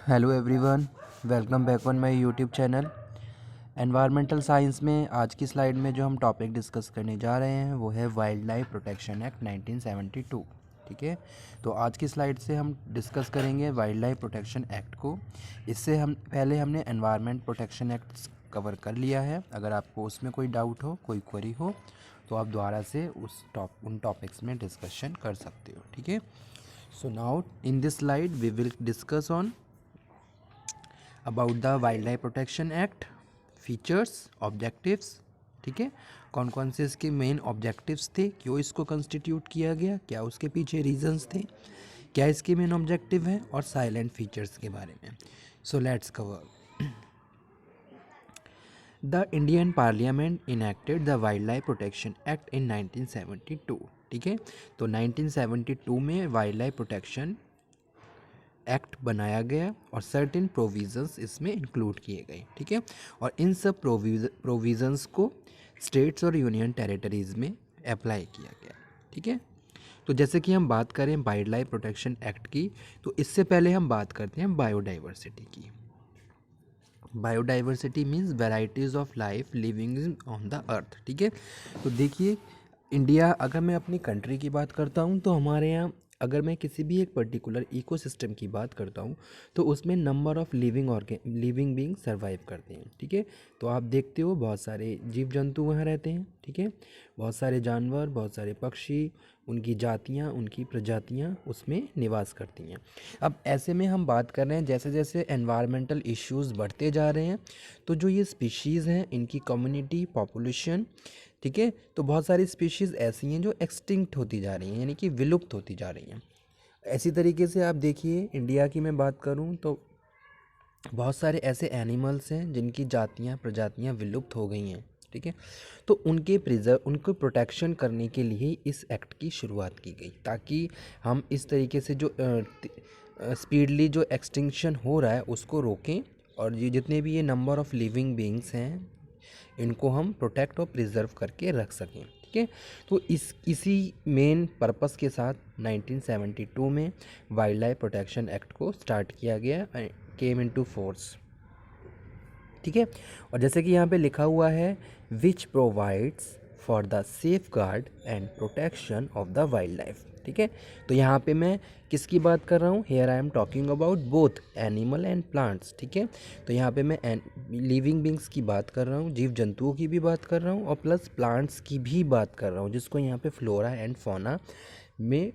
Hello everyone, welcome back on my YouTube channel. Environmental science में आज की slide में जो हम टॉपिक डिस्कस करने जा रहे हैं वो है वाइल्ड लाइफ प्रोटेक्शन एक्ट 1972। ठीक है, तो आज की स्लाइड से हम डिस्कस करेंगे वाइल्ड लाइफ प्रोटेक्शन एक्ट को। इससे हमने एनवायरमेंट प्रोटेक्शन एक्ट कवर कर लिया है। अगर आपको उसमें कोई डाउट हो, कोई क्वेरी हो, तो आप दोबारा से उन टॉपिक्स में डिस्कशन कर सकते हो। ठीक है, so now in this slide we will discuss on about the wild life protection act, features, objectives. ठीक है, कौन कौन से इसके मेन ऑब्जेक्टिव्स थे, क्यों इसको कंस्टिट्यूट किया गया, क्या उसके पीछे रीजंस थे, क्या इसके मेन ऑब्जेक्टिव हैं, और साइलेंट फीचर्स के बारे में। So let's cover. The Indian parliament enacted the wild life protection act in 1972। ठीक है, तो 1972 में वाइल्ड लाइफ प्रोटेक्शन एक्ट बनाया गया और सर्टेन प्रोविज़न्स इसमें इंक्लूड किए गए। ठीक है, और इन सब प्रोविज़न्स को स्टेट्स और यूनियन टेरिटरीज़ में अप्लाई किया गया। ठीक है, तो जैसे कि हम बात करें वाइल्ड लाइफ प्रोटेक्शन एक्ट की, तो इससे पहले हम बात करते हैं बायोडाइवर्सिटी की। Biodiversity means varieties of life living on the earth. ठीक है, तो देखिए इंडिया, अगर मैं अपनी कंट्री की बात करता हूँ तो हमारे यहाँ अगर मैं किसी भी एक पर्टिकुलर इकोसिस्टम की बात करता हूँ तो उसमें number of living being survive करते हैं। ठीक है, तो आप देखते हो बहुत सारे जीव जंतु वहाँ रहते हैं। ठीक है, बहुत सारे जानवर, बहुत सारे पक्षी, उनकी जातियाँ, उनकी प्रजातियाँ उसमें निवास करती हैं। अब ऐसे में हम बात कर रहे हैं, जैसे जैसे एनवायरमेंटल इश्यूज़ बढ़ते जा रहे हैं तो जो ये स्पीशीज़ हैं इनकी कम्युनिटी पॉपुलेशन, ठीक है, तो बहुत सारी स्पीशीज़ ऐसी हैं जो एक्सटिंक्ट होती जा रही हैं, यानी कि विलुप्त होती जा रही हैं। ऐसी तरीके से आप देखिए इंडिया की मैं बात करूं तो बहुत सारे ऐसे एनिमल्स हैं जिनकी जातियां, प्रजातियां विलुप्त हो गई हैं। ठीक है, तो उनको प्रोटेक्शन करने के लिए इस एक्ट की शुरुआत की गई, ताकि हम इस तरीके से जो स्पीडली जो एक्सटिंक्शन हो रहा है उसको रोकें, और ये जितने भी ये नंबर ऑफ़ लिविंग बीइंग्स हैं इनको हम प्रोटेक्ट और प्रिजर्व करके रख सकें। ठीक है, तो इसी मेन पर्पस के साथ 1972 में वाइल्ड लाइफ प्रोटेक्शन एक्ट को स्टार्ट किया गया, केम इनटू फोर्स। ठीक है, और जैसे कि यहाँ पे लिखा हुआ है, which provides for the safe guard and protection of the wild life. ठीक है, तो यहाँ पे मैं किसकी बात कर रहा हूँ, here I am talking about both animal and plants. ठीक है, तो यहाँ पे मैं लिविंग बींग्स की बात कर रहा हूँ, जीव जंतुओं की भी बात कर रहा हूँ, और प्लस प्लांट्स की भी बात कर रहा हूँ, जिसको यहाँ पे फ्लोरा एंड फौना में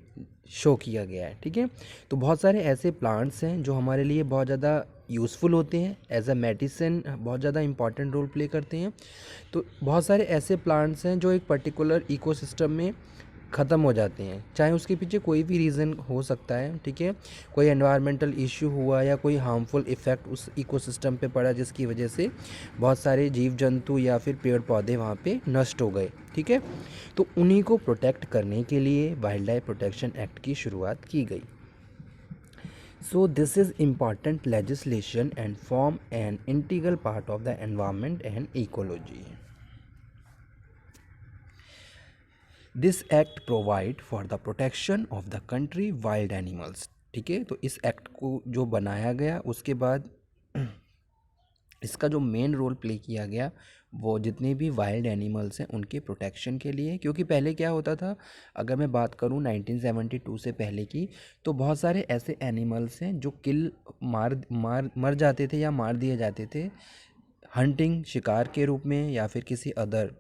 शो किया गया है। ठीक है, तो बहुत सारे ऐसे प्लांट्स हैं जो हमारे लिए बहुत ज़्यादा यूज़फुल होते हैं, एज अ मेडिसिन बहुत ज़्यादा इंपॉर्टेंट रोल प्ले करते हैं। तो बहुत सारे ऐसे प्लांट्स हैं जो एक पर्टिकुलर इकोसिस्टम में ख़त्म हो जाते हैं, चाहे उसके पीछे कोई भी रीज़न हो सकता है। ठीक है, कोई एनवायरमेंटल इश्यू हुआ या कोई हार्मफुल इफ़ेक्ट उस इकोसिस्टम पे पड़ा, जिसकी वजह से बहुत सारे जीव जंतु या फिर पेड़ पौधे वहाँ पे नष्ट हो गए। ठीक है, तो उन्हीं को प्रोटेक्ट करने के लिए वाइल्ड लाइफ प्रोटेक्शन एक्ट की शुरुआत की गई। So this is important legislation and form an integral part of the environment and ecology. This act provide for the protection of the country wild animals. ठीक है, तो इस एक्ट को जो बनाया गया उसके बाद इसका जो मेन रोल प्ले किया गया वो जितने भी वाइल्ड एनिमल्स हैं उनके प्रोटेक्शन के लिए। क्योंकि पहले क्या होता था, अगर मैं बात करूं 1972 से पहले की, तो बहुत सारे ऐसे एनिमल्स हैं जो मर जाते थे या मार दिए जाते थे हंटिंग, शिकार के रूप में या फिर किसी अदर,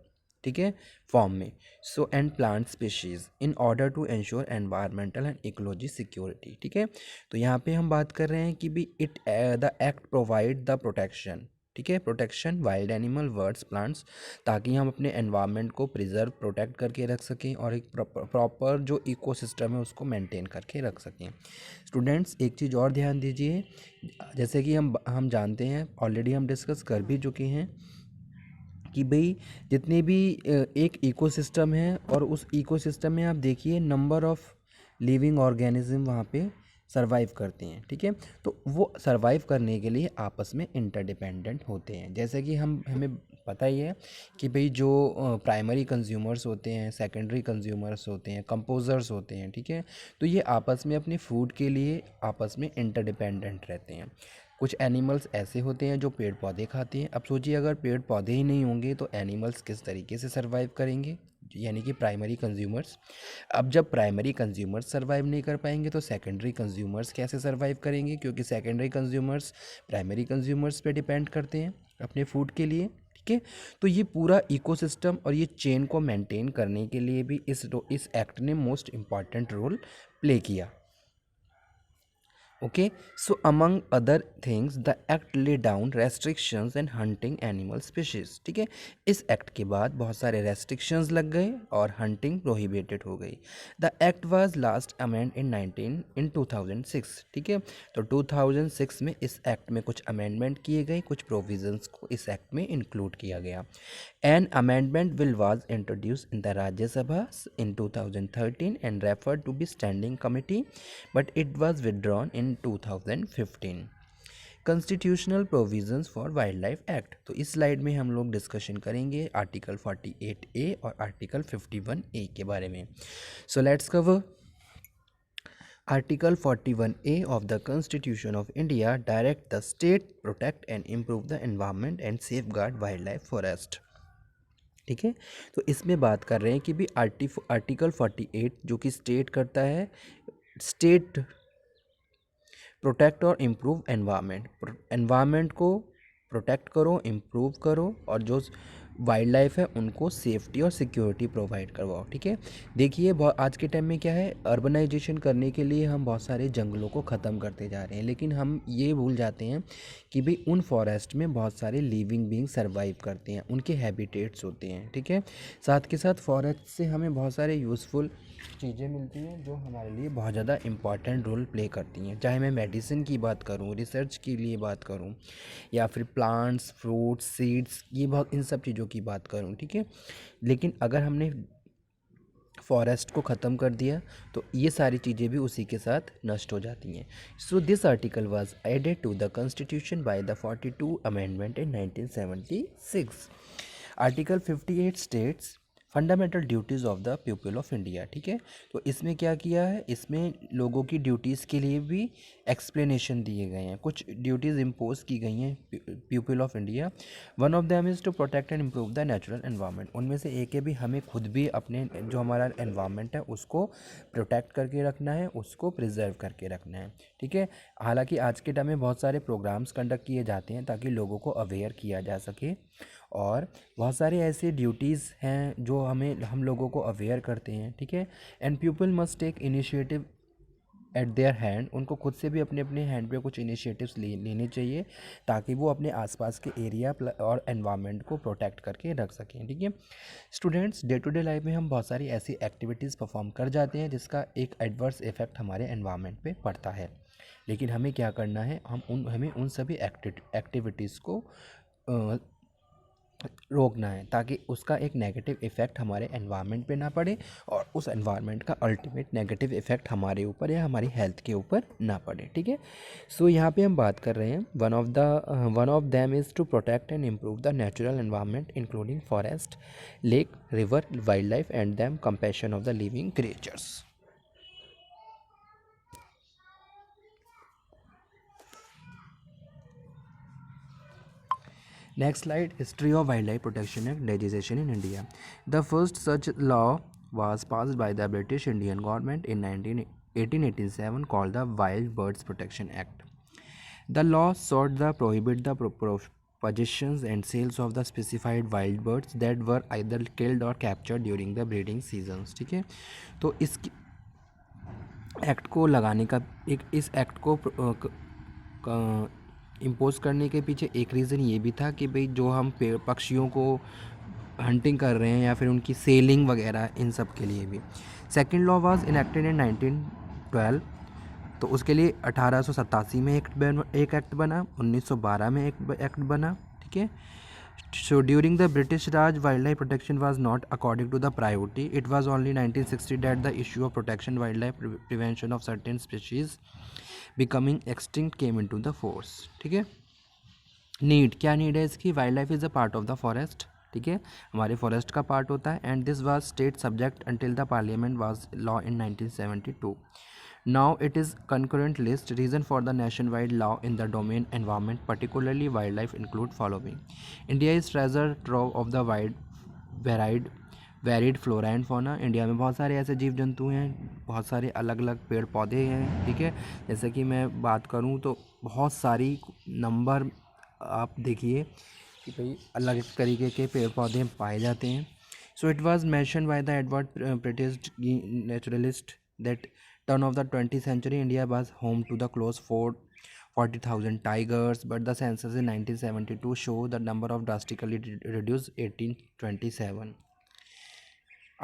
ठीक है, फॉर्म में। So and plant species in order to ensure environmental and ecology security. ठीक है, तो यहाँ पे हम बात कर रहे हैं कि भी the act provide the protection, ठीक है, protection wild animal, birds, plants, ताकि हम अपने एनवायरनमेंट को प्रिजर्व, प्रोटेक्ट करके रख सकें और एक प्रॉपर जो इकोसिस्टम है उसको मेंटेन करके रख सकें। स्टूडेंट्स, एक चीज़ और ध्यान दीजिए, जैसे कि हम जानते हैं, ऑलरेडी हम डिस्कस कर भी चुके हैं कि भाई जितने भी एक इकोसिस्टम है और उस इकोसिस्टम में आप देखिए नंबर ऑफ़ लिविंग ऑर्गेनिज्म वहाँ पे सर्वाइव करते हैं, ठीक है। तो वो सर्वाइव करने के लिए आपस में इंटरडिपेंडेंट होते हैं। जैसे कि हमें पता ही है कि भाई जो प्राइमरी कंज्यूमर्स होते हैं, सेकेंडरी कंज्यूमर्स होते हैं, कंपोजर्स होते हैं, ठीक है। तो ये आपस में अपने फूड के लिए आपस में इंटरडिपेंडेंट रहते हैं। कुछ एनिमल्स ऐसे होते हैं जो पेड़ पौधे खाते हैं। अब सोचिए अगर पेड़ पौधे ही नहीं होंगे तो एनिमल्स किस तरीके से सर्वाइव करेंगे, यानी कि प्राइमरी कंज्यूमर्स। अब जब प्राइमरी कंज्यूमर्स सर्वाइव नहीं कर पाएंगे तो सेकेंडरी कंज्यूमर्स कैसे सर्वाइव करेंगे, क्योंकि सेकेंडरी कंज्यूमर्स प्राइमरी कंज्यूमर्स पे डिपेंड करते हैं अपने फूड के लिए, ठीक है। तो ये पूरा इकोसिस्टम और ये चेन को मेंटेन करने के लिए भी इस एक्ट ने मोस्ट इम्पॉर्टेंट रोल प्ले किया। Okay, so among other things, the act lay down restrictions and hunting animal species, ठीक है। इस एक्ट के बाद बहुत सारे restrictions लग गए और hunting prohibited हो गई। The act was last amended in 2006, ठीक है। तो 2006 में इस एक्ट में कुछ अमेंडमेंट किए गए, कुछ प्रोविजंस को इस एक्ट में इंक्लूड किया गया। An amendment bill was introduced in the Rajya Sabha in 2013 and referred to be standing committee, but it was withdrawn in 2015। Constitutional provisions for wild life act. तो इस स्लाइड में हम लोग डिस्कशन करेंगे article 48A और article 51A के बारे में। So let's cover Article 41A of the Constitution of India direct the state protect and improve the environment and safeguard wildlife forest, ठीक है। तो इसमें बात कर रहे हैं कि भी आर्टिकल 48 जो कि स्टेट करता है, स्टेट प्रोटेक्ट और इम्प्रूव एनवायरनमेंट को प्रोटेक्ट करो, इम्प्रूव करो, और जो वाइल्ड लाइफ है उनको सेफ्टी और सिक्योरिटी प्रोवाइड करवाओ, ठीक है। देखिए आज के टाइम में क्या है, अर्बनाइजेशन करने के लिए हम बहुत सारे जंगलों को ख़त्म करते जा रहे हैं, लेकिन हम ये भूल जाते हैं कि भाई उन फॉरेस्ट में बहुत सारे लिविंग बींग सर्वाइव करते हैं, उनके हैबिटेट्स होते हैं, ठीक है। साथ के साथ फॉरेस्ट से हमें बहुत सारे यूज़फुल चीज़ें मिलती हैं जो हमारे लिए बहुत ज़्यादा इम्पॉर्टेंट रोल प्ले करती हैं, चाहे मैं मेडिसिन की बात करूं, रिसर्च के लिए बात करूं, या फिर प्लांट्स, फ्रूट्स, सीड्स, ये बहुत इन सब चीज़ों की बात करूं, ठीक है। लेकिन अगर हमने फॉरेस्ट को ख़त्म कर दिया तो ये सारी चीज़ें भी उसी के साथ नष्ट हो जाती हैं। So this article was added to the constitution by the 42 amendment in 1976। Article 58 states fundamental duties of the people of India, ठीक है। तो इसमें क्या किया है, इसमें लोगों की ड्यूटीज़ के लिए भी एक्सप्लेनेशन दिए गए हैं, कुछ ड्यूटीज़ इम्पोज की गई हैं people of India. One of them is to protect and improve the natural environment. उनमें से एक है भी हमें खुद भी अपने जो हमारा एनवायरनमेंट है उसको प्रोटेक्ट करके रखना है, उसको प्रिजर्व करके रखना है, ठीक है। हालांकि आज के टाइम में बहुत सारे प्रोग्राम्स कंडक्ट किए जाते हैं ताकि लोगों को अवेयर किया जा सके, और बहुत सारे ऐसे ड्यूटीज़ हैं जो हम लोगों को अवेयर करते हैं, ठीक है। And people must take initiative at their hand. उनको खुद से भी अपने अपने हैंड पे कुछ इनिशिएटिव्स लेने चाहिए ताकि वो अपने आसपास के एरिया और एनवायरनमेंट को प्रोटेक्ट करके रख सकें, ठीक है। Students, day to day life में हम बहुत सारी ऐसी एक्टिविटीज़ परफॉर्म कर जाते हैं जिसका एक एडवर्स इफेक्ट हमारे एनवायरनमेंट पे पड़ता है, लेकिन हमें क्या करना है, हमें उन सभी एक्टिविटीज़ को रोकना है ताकि उसका एक नेगेटिव इफ़ेक्ट हमारे एनवायरनमेंट पे ना पड़े और उस एनवायरनमेंट का अल्टीमेट नेगेटिव इफ़ेक्ट हमारे ऊपर या हमारी हेल्थ के ऊपर ना पड़े, ठीक है। सो यहाँ पे हम बात कर रहे हैं one of them is to protect and improve the natural environment including forest, lake, river, wild life and them compassion of the living creatures. Next slide, History of Wildlife Protection Act legislation in India. The first such law was passed by the British Indian government in 1887 called the Wild Birds Protection Act. The law sought to prohibit the possessions and sales of the specified wild birds that were either killed or captured during the breeding seasons, ठीक है। तो इस act को लगाने का इस act को impose करने के पीछे एक रीज़न ये भी था कि भाई जो हम पक्षियों को हंटिंग कर रहे हैं या फिर उनकी सेलिंग वगैरह, इन सब के लिए भी। सेकंड लॉ वाज इनेक्टेड इन 1912, तो उसके लिए 1887 में एक एक्ट बना, 1912 में एक एक्ट बना, ठीक है। So during the British Raj, wildlife protection was not according to the priority. It was only 1960 that the issue of protection wildlife prevention of certain species becoming extinct came into the force. ठीक है. Need क्या need है इसकी? Wild life is a part of the forest. ठीक है, हमारे forest का part होता है. And this was state subject until the parliament was law in 1972. Now it is concurrent list. Reason for the nationwide law in the domain environment, particularly wildlife, include following. India is treasure trove of the wide varied flora and fauna. India में बहुत सारे ऐसे जीव जंतु हैं, बहुत सारे अलग अलग पेड़ पौधे हैं. ठीक है, जैसे कि मैं बात करूं तो बहुत सारी नंबर आप देखिए कि भाई अलग तरीके के पेड़ पौधे पाए जाते हैं. So it was mention by the Edward British naturalist that turn of the 20th century, India was home to the close 40,000 tigers, but the census in 1972 show the number of drastically reduced 1827.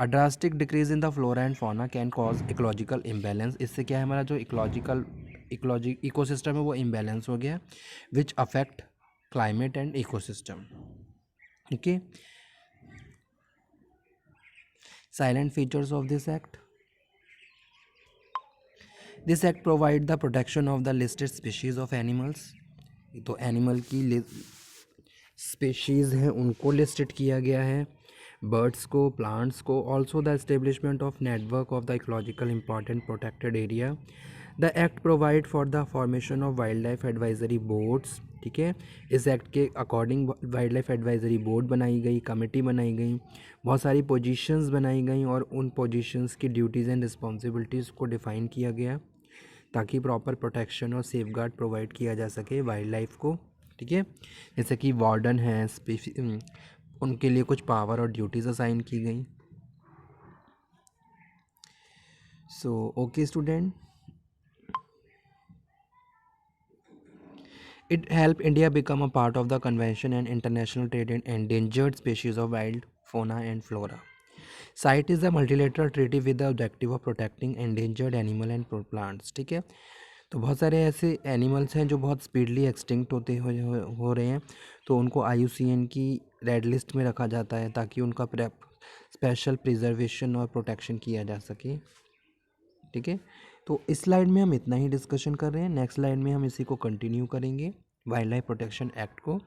A drastic decrease in the flora and fauna can cause ecological imbalance. इससे क्या है, हमारा जो ecosystem है वो imbalance हो गया, which affect climate and ecosystem. Okay. Silent features of this act. This act provide the protection of the listed species of animals. तो एनिमल की स्पीशीज़ हैं उनको लिस्टेड किया गया है, बर्ड्स को, प्लांट्स को. Also the establishment of network of the ecological important protected area. The act provide for the formation of wild life advisory boards. ठीक है, इस एक्ट के according wild life advisory board बनाई गई, कमेटी बनाई गई, बहुत सारी पोजीशंस बनाई गई और उन पोजीशंस की ड्यूटीज़ एंड रिस्पॉन्सिबिलिटीज़ को डिफ़ाइन किया गया ताकि प्रॉपर प्रोटेक्शन और सेफगार्ड प्रोवाइड किया जा सके वाइल्ड लाइफ को. ठीक है, जैसे कि वार्डन हैं, उनके लिए कुछ पावर और ड्यूटीज़ असाइन की गई. So okay student, it helped India become a part of the convention and international trade in endangered species of wild fauna and flora. CITE is a multilateral treaty with the objective of protecting endangered animal and plants. ठीक है, तो बहुत सारे ऐसे animals हैं जो बहुत speedly extinct हो रहे हैं, तो उनको IUCN की रेड लिस्ट में रखा जाता है ताकि उनका स्पेशल प्रिजर्वेशन और प्रोटेक्शन किया जा सके. ठीक है, तो इस स्लाइड में हम इतना ही डिस्कशन कर रहे हैं. नेक्स्ट स्लाइड में हम इसी को कंटिन्यू करेंगे, वाइल्ड लाइफ प्रोटेक्शन एक्ट को,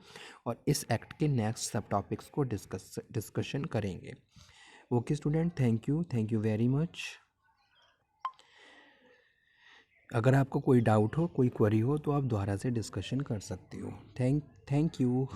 और इस एक्ट के नेक्स्ट सब टॉपिक्स को डिस्कशन करेंगे. Okay student, thank you very much. अगर आपको कोई डाउट हो, कोई क्वेरी हो तो आप दोबारा से डिस्कशन कर सकते हो. Thank you.